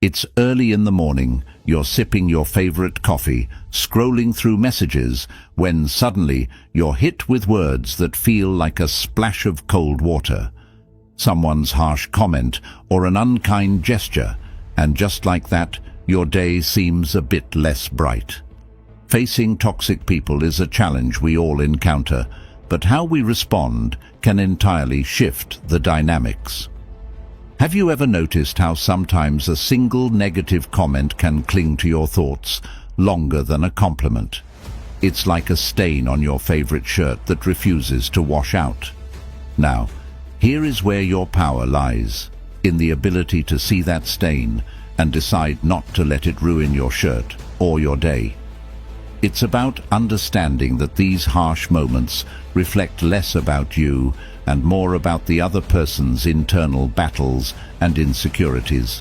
It's early in the morning, you're sipping your favorite coffee, scrolling through messages, when suddenly you're hit with words that feel like a splash of cold water. Someone's harsh comment or an unkind gesture, and just like that, your day seems a bit less bright. Facing toxic people is a challenge we all encounter, but how we respond can entirely shift the dynamics. Have you ever noticed how sometimes a single negative comment can cling to your thoughts longer than a compliment? It's like a stain on your favorite shirt that refuses to wash out. Now, here is where your power lies, in the ability to see that stain and decide not to let it ruin your shirt or your day. It's about understanding that these harsh moments reflect less about you and more about the other person's internal battles and insecurities.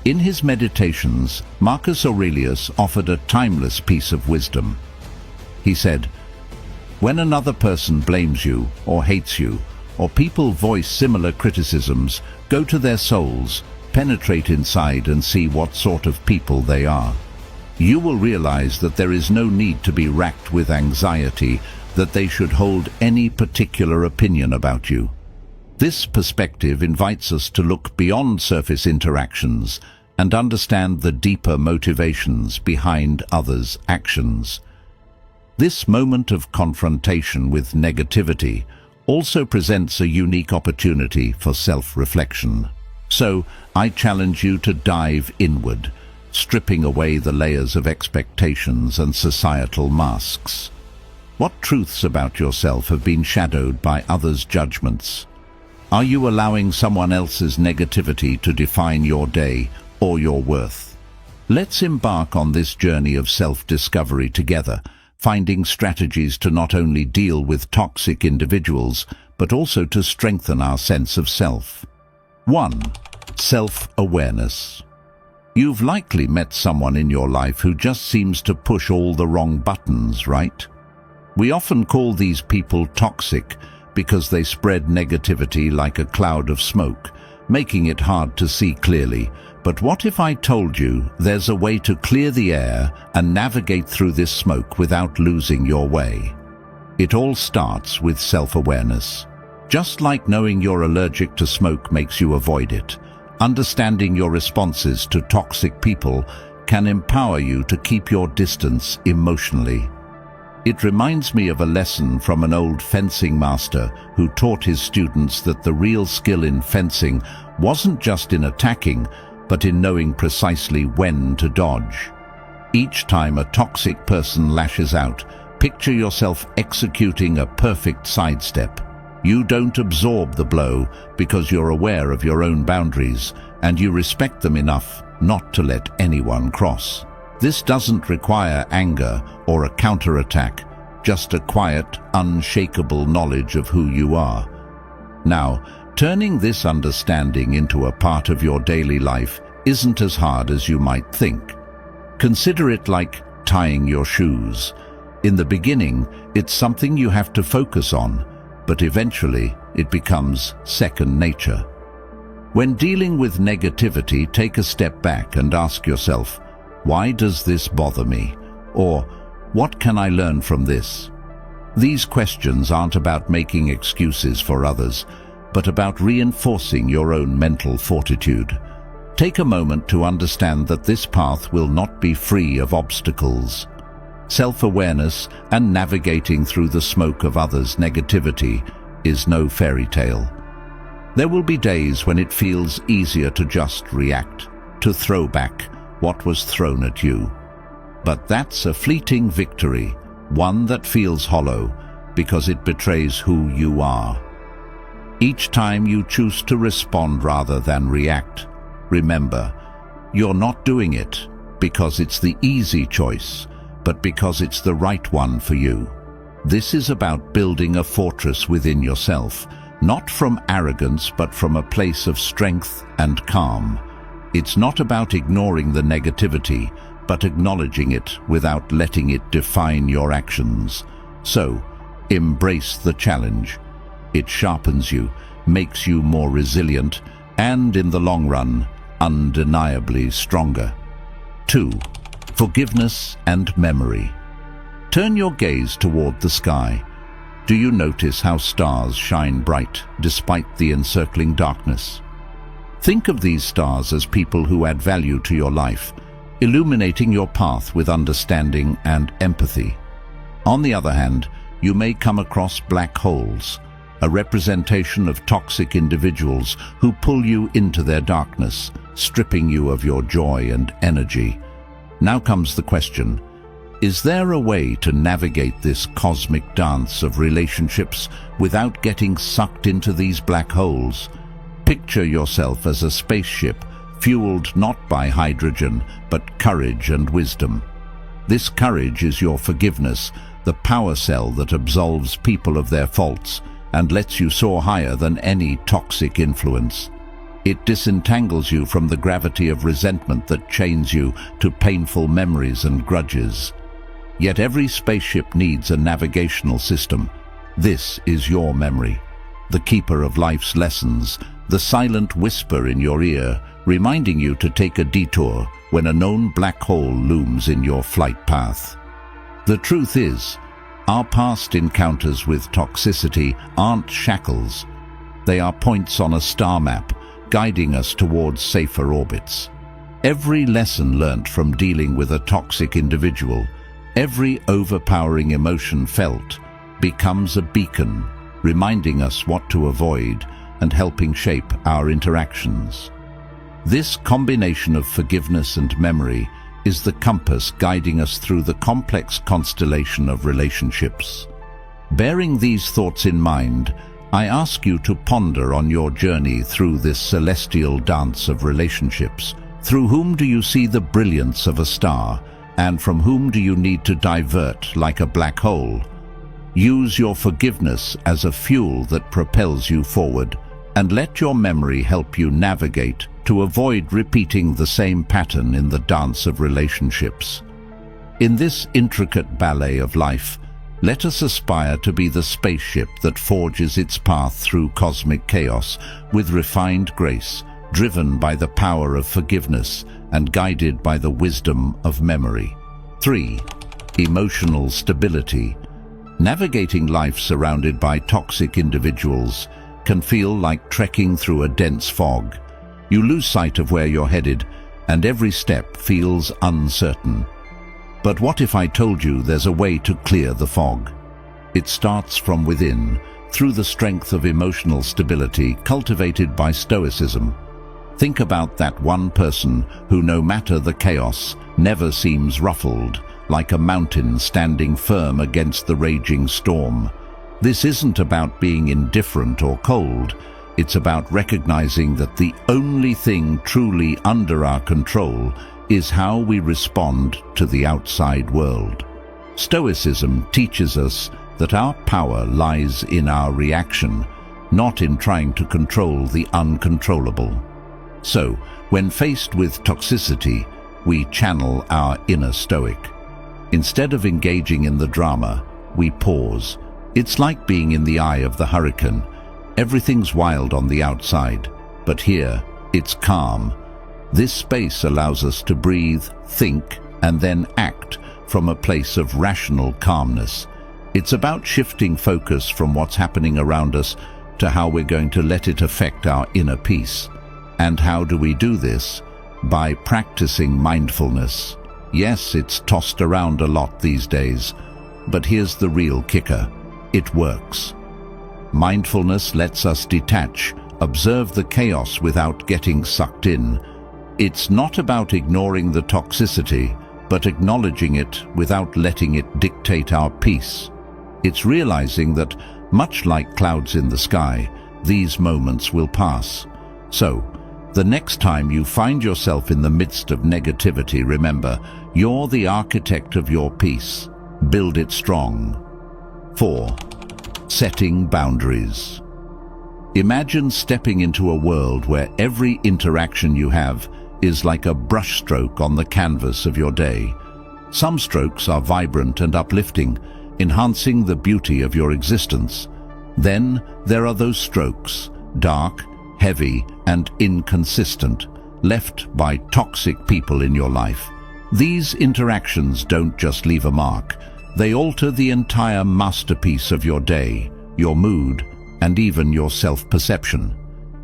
In his meditations, Marcus Aurelius offered a timeless piece of wisdom. He said, "When another person blames you or hates you, or people voice similar criticisms, go to their souls, penetrate inside and see what sort of people they are. You will realize that there is no need to be racked with anxiety that they should hold any particular opinion about you." This perspective invites us to look beyond surface interactions and understand the deeper motivations behind others' actions. This moment of confrontation with negativity also presents a unique opportunity for self-reflection. So, I challenge you to dive inward, stripping away the layers of expectations and societal masks. What truths about yourself have been shadowed by others' judgments? Are you allowing someone else's negativity to define your day or your worth? Let's embark on this journey of self-discovery together, finding strategies to not only deal with toxic individuals, but also to strengthen our sense of self. 1. Self-awareness. You've likely met someone in your life who just seems to push all the wrong buttons, right? We often call these people toxic because they spread negativity like a cloud of smoke, making it hard to see clearly. But what if I told you there's a way to clear the air and navigate through this smoke without losing your way? It all starts with self-awareness. Just like knowing you're allergic to smoke makes you avoid it, understanding your responses to toxic people can empower you to keep your distance emotionally. It reminds me of a lesson from an old fencing master who taught his students that the real skill in fencing wasn't just in attacking, but in knowing precisely when to dodge. Each time a toxic person lashes out, picture yourself executing a perfect sidestep. You don't absorb the blow because you're aware of your own boundaries and you respect them enough not to let anyone cross. This doesn't require anger or a counterattack, just a quiet, unshakable knowledge of who you are. Now, turning this understanding into a part of your daily life isn't as hard as you might think. Consider it like tying your shoes. In the beginning, it's something you have to focus on, but eventually it becomes second nature. When dealing with negativity, take a step back and ask yourself, why does this bother me? Or, what can I learn from this? These questions aren't about making excuses for others, but about reinforcing your own mental fortitude. Take a moment to understand that this path will not be free of obstacles. Self-awareness and navigating through the smoke of others' negativity is no fairy tale. There will be days when it feels easier to just react, to throw back what was thrown at you. But that's a fleeting victory, one that feels hollow because it betrays who you are. Each time you choose to respond rather than react, remember, you're not doing it because it's the easy choice, but because it's the right one for you. This is about building a fortress within yourself, not from arrogance but from a place of strength and calm. It's not about ignoring the negativity, but acknowledging it without letting it define your actions. So, embrace the challenge. It sharpens you, makes you more resilient, and in the long run, undeniably stronger. 2. Forgiveness and memory. Turn your gaze toward the sky. Do you notice how stars shine bright despite the encircling darkness? Think of these stars as people who add value to your life, illuminating your path with understanding and empathy. On the other hand, you may come across black holes, a representation of toxic individuals who pull you into their darkness, stripping you of your joy and energy. Now comes the question, is there a way to navigate this cosmic dance of relationships without getting sucked into these black holes? Picture yourself as a spaceship fueled not by hydrogen, but courage and wisdom. This courage is your forgiveness, the power cell that absolves people of their faults and lets you soar higher than any toxic influence. It disentangles you from the gravity of resentment that chains you to painful memories and grudges. Yet every spaceship needs a navigational system. This is your memory, the keeper of life's lessons, the silent whisper in your ear, reminding you to take a detour when a known black hole looms in your flight path. The truth is, our past encounters with toxicity aren't shackles. They are points on a star map, guiding us towards safer orbits. Every lesson learnt from dealing with a toxic individual, every overpowering emotion felt, becomes a beacon, reminding us what to avoid and helping shape our interactions. This combination of forgiveness and memory is the compass guiding us through the complex constellation of relationships. Bearing these thoughts in mind, I ask you to ponder on your journey through this celestial dance of relationships. Through whom do you see the brilliance of a star, and from whom do you need to divert like a black hole? Use your forgiveness as a fuel that propels you forward, and let your memory help you navigate to avoid repeating the same pattern in the dance of relationships. In this intricate ballet of life, let us aspire to be the spaceship that forges its path through cosmic chaos with refined grace, driven by the power of forgiveness and guided by the wisdom of memory. 3. Emotional stability. Navigating life surrounded by toxic individuals can feel like trekking through a dense fog. You lose sight of where you're headed, and every step feels uncertain. But what if I told you there's a way to clear the fog? It starts from within, through the strength of emotional stability cultivated by Stoicism. Think about that one person who, no matter the chaos, never seems ruffled, like a mountain standing firm against the raging storm. This isn't about being indifferent or cold. It's about recognizing that the only thing truly under our control is how we respond to the outside world. Stoicism teaches us that our power lies in our reaction, not in trying to control the uncontrollable. So, when faced with toxicity, we channel our inner Stoic. Instead of engaging in the drama, we pause. It's like being in the eye of the hurricane. Everything's wild on the outside, but here, it's calm. This space allows us to breathe, think, and then act from a place of rational calmness. It's about shifting focus from what's happening around us to how we're going to let it affect our inner peace. And how do we do this? By practicing mindfulness. Yes, it's tossed around a lot these days, but here's the real kicker. It works. Mindfulness lets us detach, observe the chaos without getting sucked in. It's not about ignoring the toxicity, but acknowledging it without letting it dictate our peace. It's realizing that, much like clouds in the sky, these moments will pass. So, the next time you find yourself in the midst of negativity, remember, you're the architect of your peace. Build it strong. 4. Setting boundaries. Imagine stepping into a world where every interaction you have is like a brushstroke on the canvas of your day. Some strokes are vibrant and uplifting, enhancing the beauty of your existence. Then there are those strokes, dark, heavy, and inconsistent, left by toxic people in your life. These interactions don't just leave a mark, they alter the entire masterpiece of your day, your mood, and even your self-perception.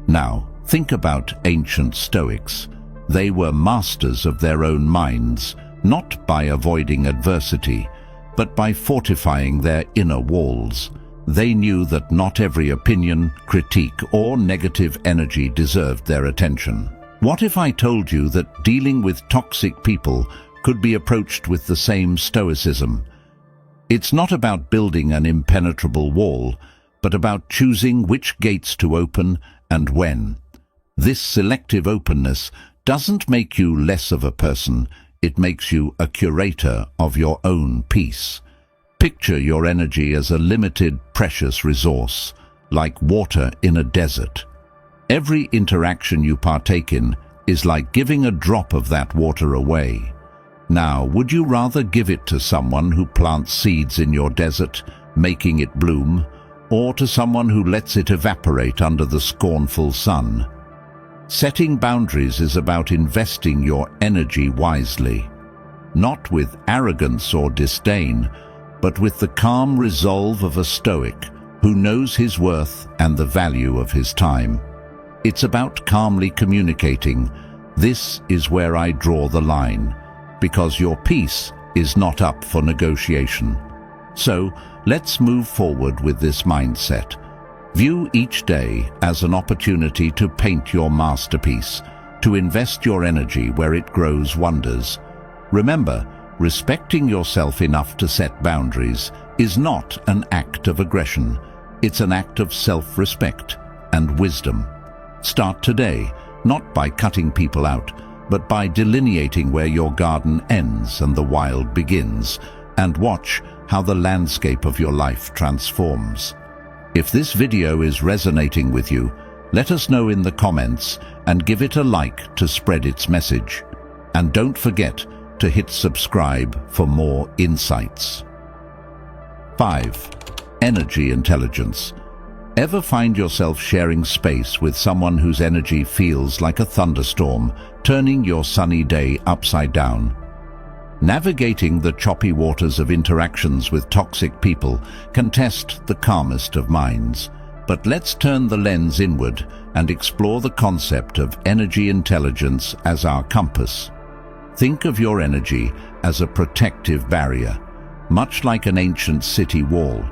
Now, think about ancient Stoics. They were masters of their own minds, not by avoiding adversity, but by fortifying their inner walls. They knew that not every opinion, critique, or negative energy deserved their attention. What if I told you that dealing with toxic people could be approached with the same stoicism? It's not about building an impenetrable wall, but about choosing which gates to open and when. This selective openness doesn't make you less of a person, it makes you a curator of your own peace. Picture your energy as a limited, precious resource, like water in a desert. Every interaction you partake in is like giving a drop of that water away. Now, would you rather give it to someone who plants seeds in your desert, making it bloom, or to someone who lets it evaporate under the scornful sun? Setting boundaries is about investing your energy wisely, not with arrogance or disdain, but with the calm resolve of a Stoic who knows his worth and the value of his time. It's about calmly communicating, "This is where I draw the line," because your peace is not up for negotiation. So, let's move forward with this mindset. View each day as an opportunity to paint your masterpiece, to invest your energy where it grows wonders. Remember, respecting yourself enough to set boundaries is not an act of aggression. It's an act of self-respect and wisdom. Start today, not by cutting people out, but by delineating where your garden ends and the wild begins, and watch how the landscape of your life transforms. If this video is resonating with you, let us know in the comments and give it a like to spread its message. And don't forget to hit subscribe for more insights. 5. Energy intelligence. Ever find yourself sharing space with someone whose energy feels like a thunderstorm, turning your sunny day upside down? Navigating the choppy waters of interactions with toxic people can test the calmest of minds. But let's turn the lens inward and explore the concept of energy intelligence as our compass. Think of your energy as a protective barrier, much like an ancient city wall,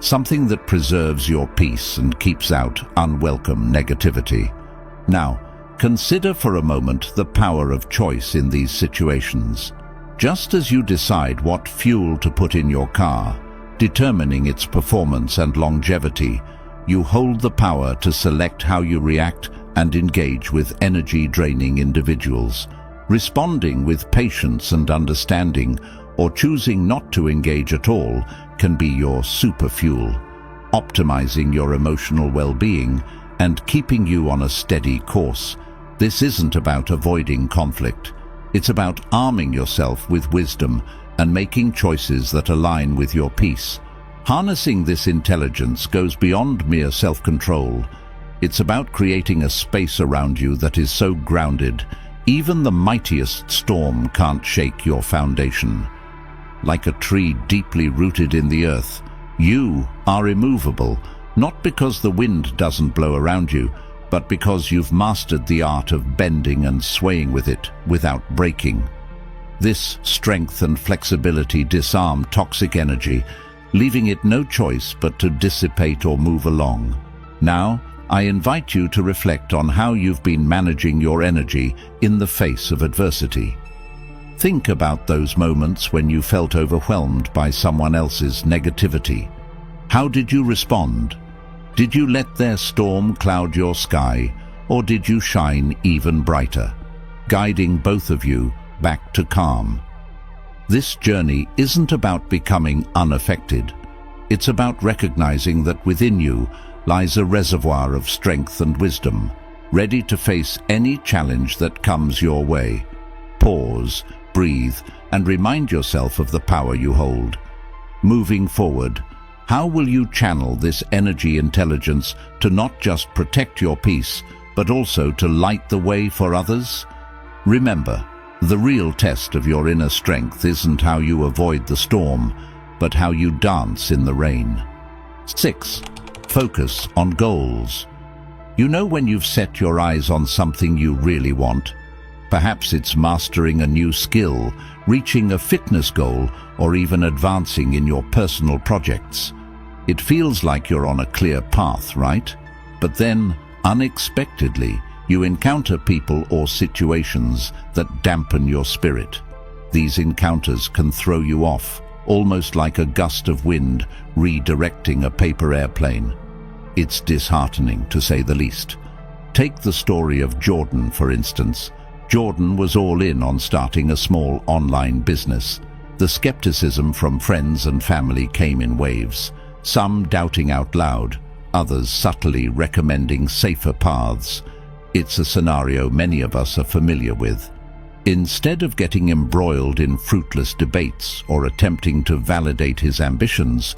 something that preserves your peace and keeps out unwelcome negativity. Now, consider for a moment the power of choice in these situations. Just as you decide what fuel to put in your car, determining its performance and longevity, you hold the power to select how you react and engage with energy-draining individuals. Responding with patience and understanding, or choosing not to engage at all, can be your super fuel, optimizing your emotional well-being and keeping you on a steady course. This isn't about avoiding conflict. It's about arming yourself with wisdom and making choices that align with your peace. Harnessing this intelligence goes beyond mere self-control. It's about creating a space around you that is so grounded, even the mightiest storm can't shake your foundation. Like a tree deeply rooted in the earth, you are immovable, not because the wind doesn't blow around you, but because you've mastered the art of bending and swaying with it without breaking. This strength and flexibility disarm toxic energy, leaving it no choice but to dissipate or move along. Now, I invite you to reflect on how you've been managing your energy in the face of adversity. Think about those moments when you felt overwhelmed by someone else's negativity. How did you respond? Did you let their storm cloud your sky, or did you shine even brighter, guiding both of you back to calm? This journey isn't about becoming unaffected. It's about recognizing that within you lies a reservoir of strength and wisdom, ready to face any challenge that comes your way. Pause, breathe, and remind yourself of the power you hold. Moving forward, how will you channel this energy intelligence to not just protect your peace, but also to light the way for others? Remember, the real test of your inner strength isn't how you avoid the storm, but how you dance in the rain. 6. Focus on goals. You know when you've set your eyes on something you really want? Perhaps it's mastering a new skill, reaching a fitness goal, or even advancing in your personal projects. It feels like you're on a clear path, right? But then, unexpectedly, you encounter people or situations that dampen your spirit. These encounters can throw you off, almost like a gust of wind redirecting a paper airplane. It's disheartening, to say the least. Take the story of Jordan, for instance. Jordan was all in on starting a small online business. The skepticism from friends and family came in waves, some doubting out loud, others subtly recommending safer paths. It's a scenario many of us are familiar with. Instead of getting embroiled in fruitless debates or attempting to validate his ambitions,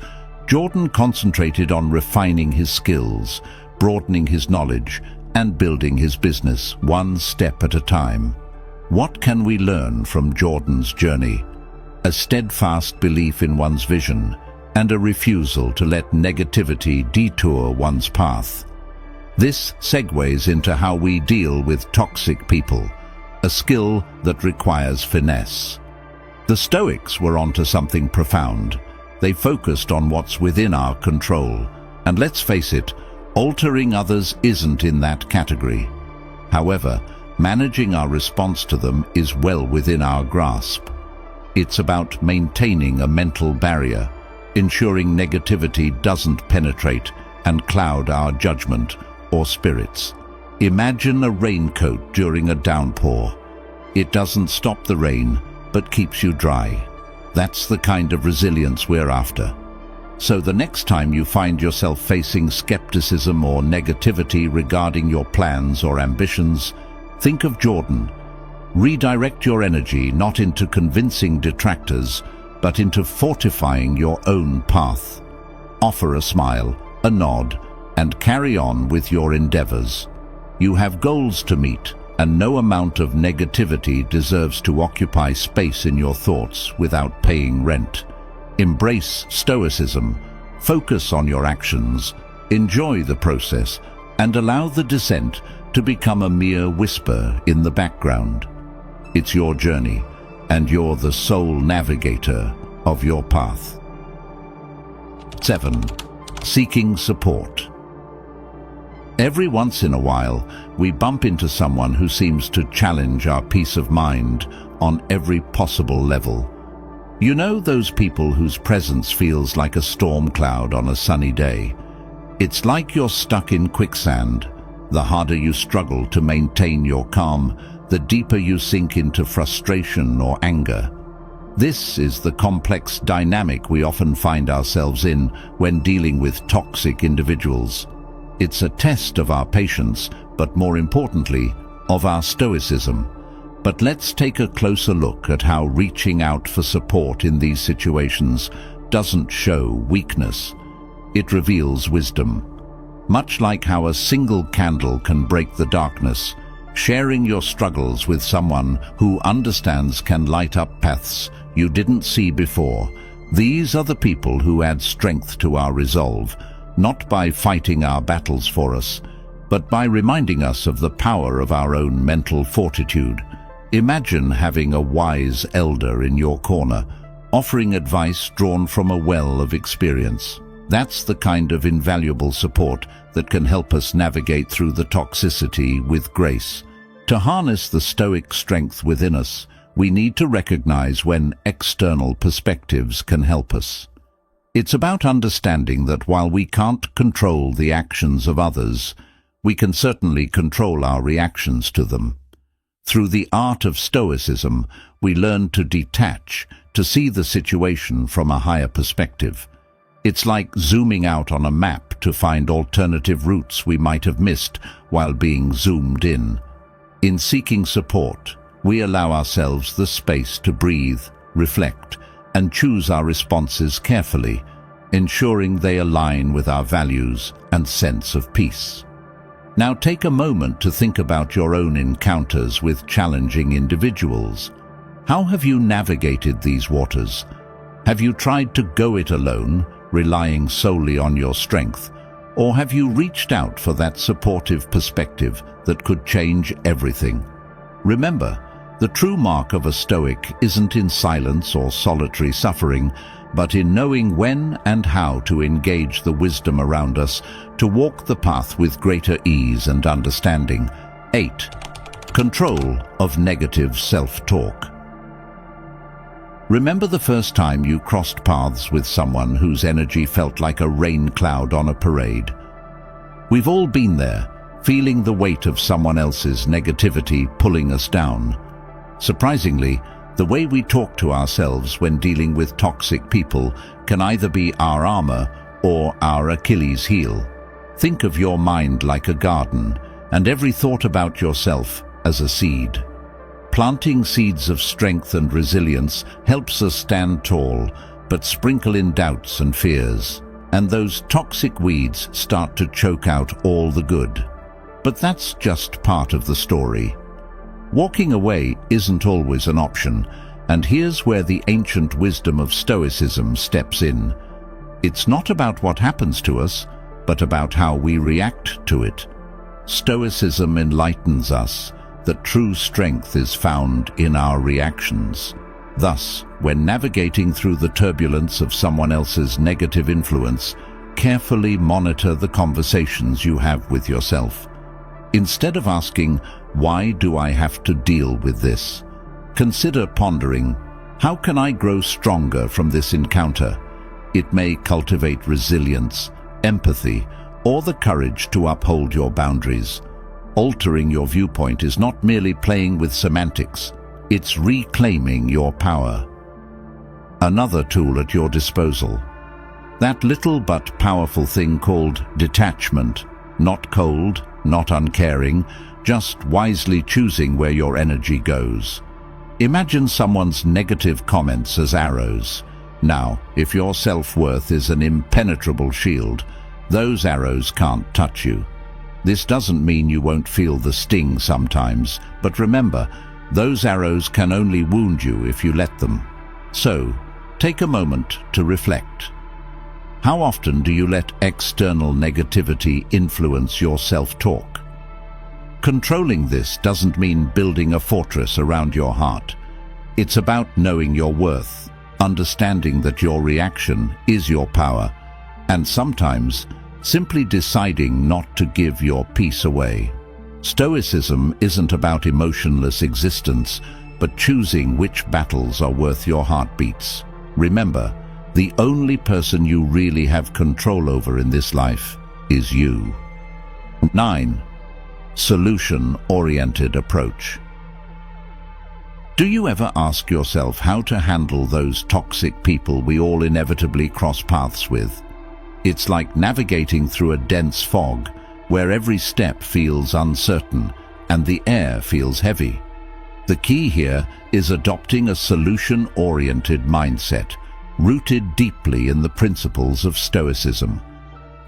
Jordan concentrated on refining his skills, broadening his knowledge, and building his business one step at a time. What can we learn from Jordan's journey? A steadfast belief in one's vision and a refusal to let negativity detour one's path. This segues into how we deal with toxic people, a skill that requires finesse. The Stoics were onto something profound. They focused on what's within our control. And let's face it, altering others isn't in that category. However, managing our response to them is well within our grasp. It's about maintaining a mental barrier, ensuring negativity doesn't penetrate and cloud our judgment or spirits. Imagine a raincoat during a downpour. It doesn't stop the rain, but keeps you dry. That's the kind of resilience we're after. So the next time you find yourself facing skepticism or negativity regarding your plans or ambitions, think of Jordan. Redirect your energy not into convincing detractors, but into fortifying your own path. Offer a smile, a nod, and carry on with your endeavors. You have goals to meet, and no amount of negativity deserves to occupy space in your thoughts without paying rent. Embrace Stoicism, focus on your actions, enjoy the process, and allow the descent to become a mere whisper in the background. It's your journey, and you're the sole navigator of your path. 7. Seeking support. Every once in a while, we bump into someone who seems to challenge our peace of mind on every possible level. You know those people whose presence feels like a storm cloud on a sunny day? It's like you're stuck in quicksand. The harder you struggle to maintain your calm, the deeper you sink into frustration or anger. This is the complex dynamic we often find ourselves in when dealing with toxic individuals. It's a test of our patience, but more importantly, of our stoicism. But let's take a closer look at how reaching out for support in these situations doesn't show weakness. It reveals wisdom. Much like how a single candle can break the darkness, sharing your struggles with someone who understands can light up paths you didn't see before. These are the people who add strength to our resolve, not by fighting our battles for us, but by reminding us of the power of our own mental fortitude. Imagine having a wise elder in your corner, offering advice drawn from a well of experience. That's the kind of invaluable support that can help us navigate through the toxicity with grace. To harness the Stoic strength within us, we need to recognize when external perspectives can help us. It's about understanding that while we can't control the actions of others, we can certainly control our reactions to them. Through the art of Stoicism, we learn to detach, to see the situation from a higher perspective. It's like zooming out on a map to find alternative routes we might have missed while being zoomed in. In seeking support, we allow ourselves the space to breathe, reflect, and choose our responses carefully, ensuring they align with our values and sense of peace. Now take a moment to think about your own encounters with challenging individuals. How have you navigated these waters? Have you tried to go it alone, relying solely on your strength? Or have you reached out for that supportive perspective that could change everything? Remember, the true mark of a Stoic isn't in silence or solitary suffering, but in knowing when and how to engage the wisdom around us to walk the path with greater ease and understanding. 8. Control of negative self-talk. Remember the first time you crossed paths with someone whose energy felt like a rain cloud on a parade. We've all been there, feeling the weight of someone else's negativity pulling us down. Surprisingly, the way we talk to ourselves when dealing with toxic people can either be our armor or our Achilles heel. Think of your mind like a garden, and every thought about yourself as a seed. Planting seeds of strength and resilience helps us stand tall, but sprinkle in doubts and fears, and those toxic weeds start to choke out all the good. But that's just part of the story. Walking away isn't always an option, and here's where the ancient wisdom of Stoicism steps in. It's not about what happens to us, but about how we react to it. Stoicism enlightens us that true strength is found in our reactions. Thus, when navigating through the turbulence of someone else's negative influence, carefully monitor the conversations you have with yourself. Instead of asking, "Why do I have to deal with this?" consider pondering, "How can I grow stronger from this encounter?" It may cultivate resilience, empathy, or the courage to uphold your boundaries. Altering your viewpoint is not merely playing with semantics, it's reclaiming your power. Another tool at your disposal. That little but powerful thing called detachment. Not cold, not uncaring, just wisely choosing where your energy goes. Imagine someone's negative comments as arrows. Now, if your self-worth is an impenetrable shield, those arrows can't touch you. This doesn't mean you won't feel the sting sometimes, but remember, those arrows can only wound you if you let them. So, take a moment to reflect. How often do you let external negativity influence your self-talk? Controlling this doesn't mean building a fortress around your heart. It's about knowing your worth, understanding that your reaction is your power, and sometimes simply deciding not to give your peace away. Stoicism isn't about emotionless existence, but choosing which battles are worth your heartbeats. Remember, the only person you really have control over in this life is you. 9. Solution-oriented approach. Do you ever ask yourself how to handle those toxic people we all inevitably cross paths with? It's like navigating through a dense fog, where every step feels uncertain and the air feels heavy. The key here is adopting a solution-oriented mindset, rooted deeply in the principles of Stoicism.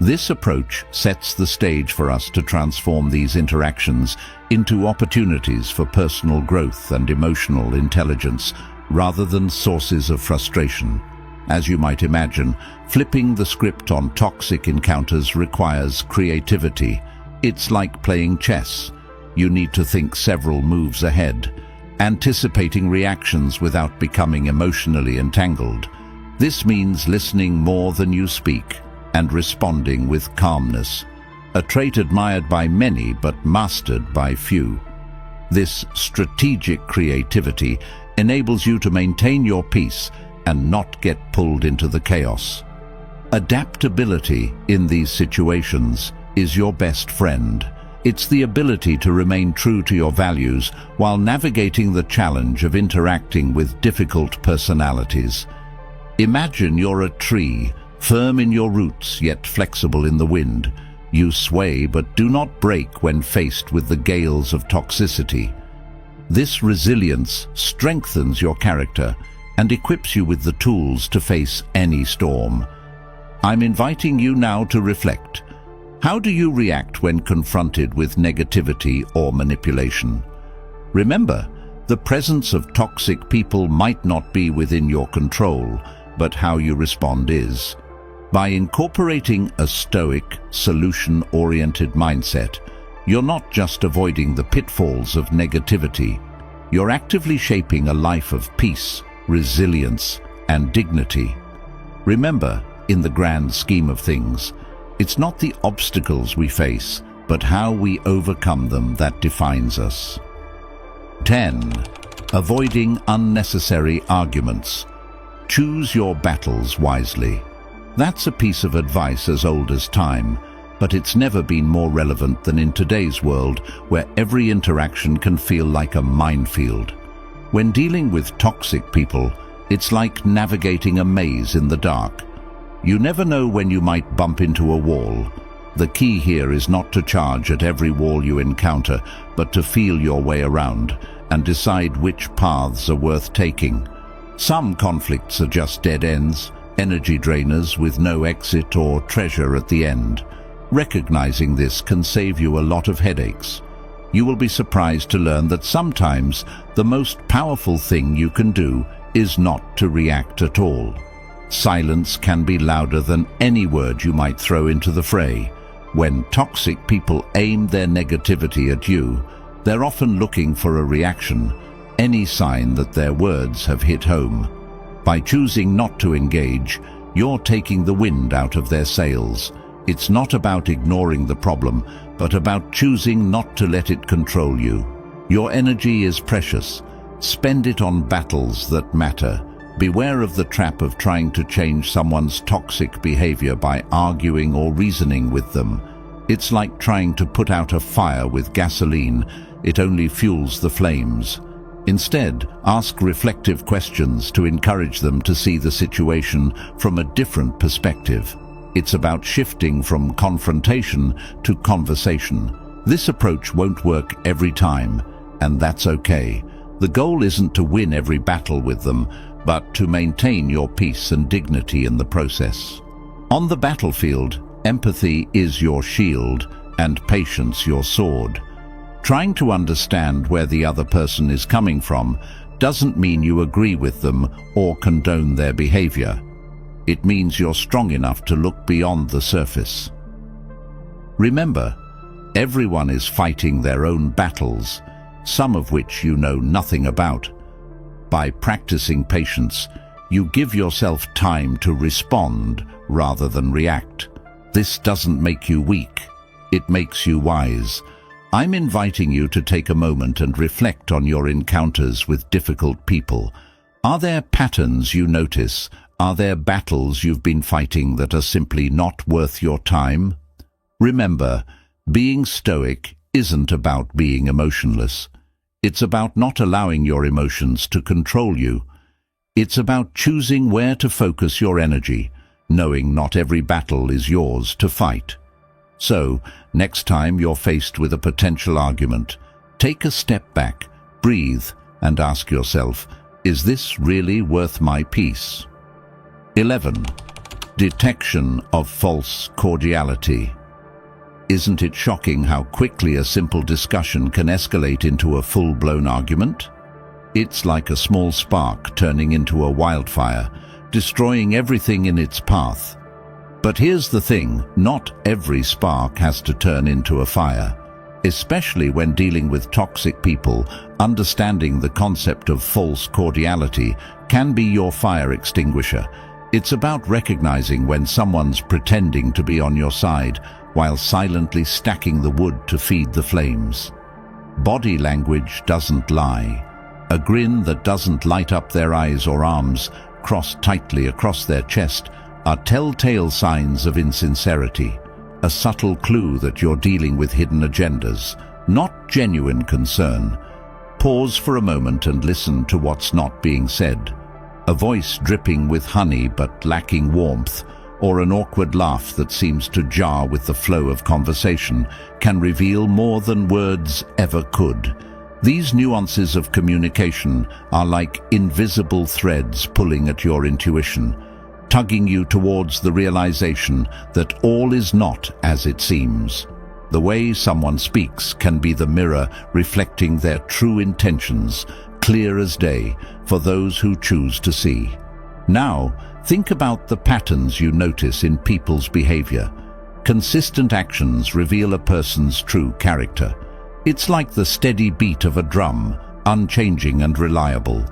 This approach sets the stage for us to transform these interactions into opportunities for personal growth and emotional intelligence, rather than sources of frustration. As you might imagine, flipping the script on toxic encounters requires creativity. It's like playing chess. You need to think several moves ahead, anticipating reactions without becoming emotionally entangled. This means listening more than you speak and responding with calmness, a trait admired by many but mastered by few. This strategic creativity enables you to maintain your peace and not get pulled into the chaos. Adaptability in these situations is your best friend. It's the ability to remain true to your values while navigating the challenge of interacting with difficult personalities. Imagine you're a tree, firm in your roots yet flexible in the wind. You sway but do not break when faced with the gales of toxicity. This resilience strengthens your character and equips you with the tools to face any storm. I'm inviting you now to reflect. How do you react when confronted with negativity or manipulation? Remember, the presence of toxic people might not be within your control, but how you respond is. By incorporating a Stoic, solution-oriented mindset, you're not just avoiding the pitfalls of negativity, you're actively shaping a life of peace, resilience, and dignity. Remember, in the grand scheme of things, it's not the obstacles we face, but how we overcome them that defines us. 10. Avoiding unnecessary arguments. Choose your battles wisely. That's a piece of advice as old as time, but it's never been more relevant than in today's world, where every interaction can feel like a minefield. When dealing with toxic people, it's like navigating a maze in the dark. You never know when you might bump into a wall. The key here is not to charge at every wall you encounter, but to feel your way around and decide which paths are worth taking. Some conflicts are just dead ends, energy drainers with no exit or treasure at the end. Recognizing this can save you a lot of headaches. You will be surprised to learn that sometimes the most powerful thing you can do is not to react at all. Silence can be louder than any word you might throw into the fray. When toxic people aim their negativity at you, they're often looking for a reaction, any sign that their words have hit home. By choosing not to engage, you're taking the wind out of their sails. It's not about ignoring the problem, but about choosing not to let it control you. Your energy is precious. Spend it on battles that matter. Beware of the trap of trying to change someone's toxic behavior by arguing or reasoning with them. It's like trying to put out a fire with gasoline. It only fuels the flames. Instead, ask reflective questions to encourage them to see the situation from a different perspective. It's about shifting from confrontation to conversation. This approach won't work every time, and that's okay. The goal isn't to win every battle with them, but to maintain your peace and dignity in the process. On the battlefield, empathy is your shield and patience your sword. Trying to understand where the other person is coming from doesn't mean you agree with them or condone their behavior. It means you're strong enough to look beyond the surface. Remember, everyone is fighting their own battles, some of which you know nothing about. By practicing patience, you give yourself time to respond rather than react. This doesn't make you weak, it makes you wise. I'm inviting you to take a moment and reflect on your encounters with difficult people. Are there patterns you notice? Are there battles you've been fighting that are simply not worth your time? Remember, being stoic isn't about being emotionless. It's about not allowing your emotions to control you. It's about choosing where to focus your energy, knowing not every battle is yours to fight. So, next time you're faced with a potential argument, take a step back, breathe, and ask yourself, is this really worth my peace? 11. Detection of false cordiality. Isn't it shocking how quickly a simple discussion can escalate into a full-blown argument? It's like a small spark turning into a wildfire, destroying everything in its path. But here's the thing, not every spark has to turn into a fire. Especially when dealing with toxic people, understanding the concept of false cordiality can be your fire extinguisher. It's about recognizing when someone's pretending to be on your side while silently stacking the wood to feed the flames. Body language doesn't lie. A grin that doesn't light up their eyes or arms, crossed tightly across their chest, are telltale signs of insincerity, a subtle clue that you're dealing with hidden agendas, not genuine concern. Pause for a moment and listen to what's not being said. A voice dripping with honey but lacking warmth, or an awkward laugh that seems to jar with the flow of conversation, can reveal more than words ever could. These nuances of communication are like invisible threads pulling at your intuition. tugging you towards the realization that all is not as it seems. The way someone speaks can be the mirror reflecting their true intentions, clear as day, for those who choose to see. Now, think about the patterns you notice in people's behavior. Consistent actions reveal a person's true character. It's like the steady beat of a drum, unchanging and reliable.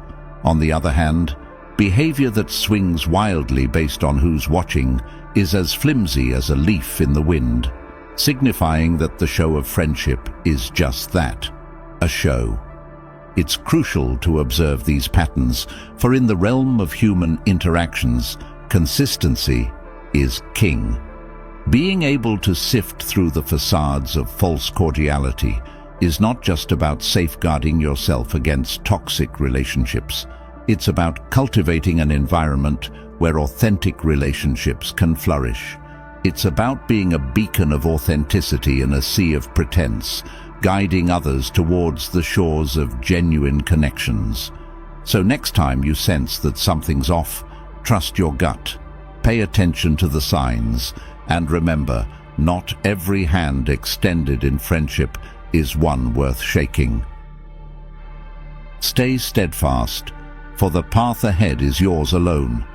On the other hand, behavior that swings wildly based on who's watching is as flimsy as a leaf in the wind, signifying that the show of friendship is just that, a show. It's crucial to observe these patterns, for in the realm of human interactions, consistency is king. Being able to sift through the facades of false cordiality is not just about safeguarding yourself against toxic relationships. It's about cultivating an environment where authentic relationships can flourish. It's about being a beacon of authenticity in a sea of pretense, guiding others towards the shores of genuine connections. So next time you sense that something's off, trust your gut, pay attention to the signs, and remember, not every hand extended in friendship is one worth shaking. Stay steadfast, for the path ahead is yours alone.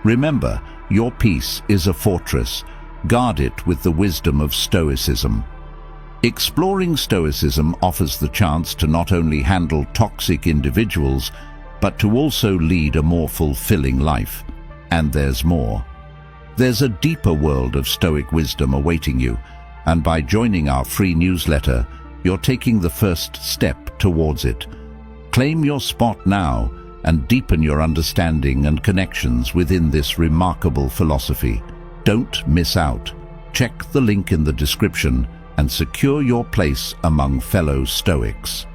Remember, your peace is a fortress. Guard it with the wisdom of Stoicism. Exploring Stoicism offers the chance to not only handle toxic individuals, but to also lead a more fulfilling life. And there's more. There's a deeper world of Stoic wisdom awaiting you, and by joining our free newsletter, you're taking the first step towards it. Claim your spot now and deepen your understanding and connections within this remarkable philosophy. Don't miss out. Check the link in the description and secure your place among fellow Stoics.